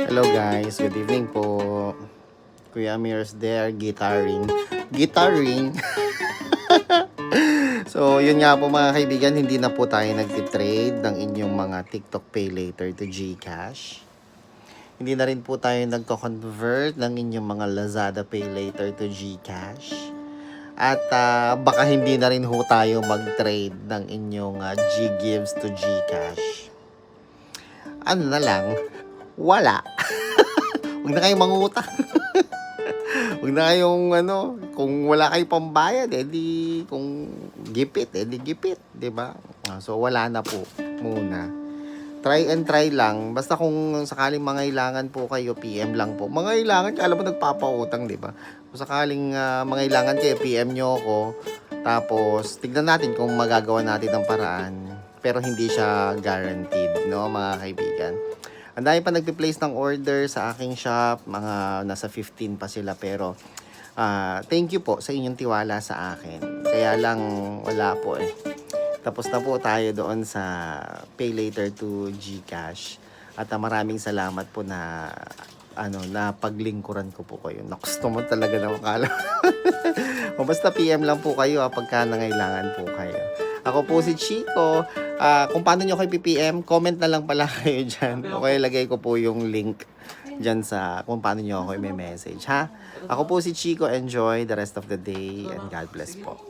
Hello guys, good evening po. Kuya Amir's there, guitaring. So, yun nga po mga kaibigan, hindi na po tayo nagtitrade ng inyong mga TikTok Pay Later to GCash. Hindi na rin po tayo nagko-convert ng inyong mga Lazada Pay Later to GCash. At baka hindi na rin ho tayo mag-trade ng inyong G-Gives to GCash. Ano na lang, wala. Huwag na kayong mangutang. Huwag na kayong kung wala kayong pambayad, edi kung gipit, edi gipit, 'di ba? So wala na po muna. Try and try lang. Basta kung sakaling mangailangan po kayo, PM lang po. Mangailangan, alam mo nagpapautang, 'di ba? Kung sakaling mangailangan kayo, PM nyo ako. Tapos tignan natin kung magagawa natin ng paraan. Pero hindi siya guaranteed, no, mga kaibigan. Ang dami pa nagpe-place ng order sa aking shop, mga nasa 15 pa sila, pero thank you po sa inyong tiwala sa akin. Kaya lang wala po eh. Tapos na po tayo doon sa Pay Later to GCash. At maraming salamat po na na paglingkuran ko po kayo. Gusto mo talaga na makala. O basta PM lang po kayo pagka nangailangan po kayo. Ako po si Chico. Kung paano nyo kayo PPM, comment na lang pala kayo dyan. Okay, lagay ko po yung link dyan sa kung paano nyo ako i-message, ha? Ako po si Chico. Enjoy the rest of the day and God bless po.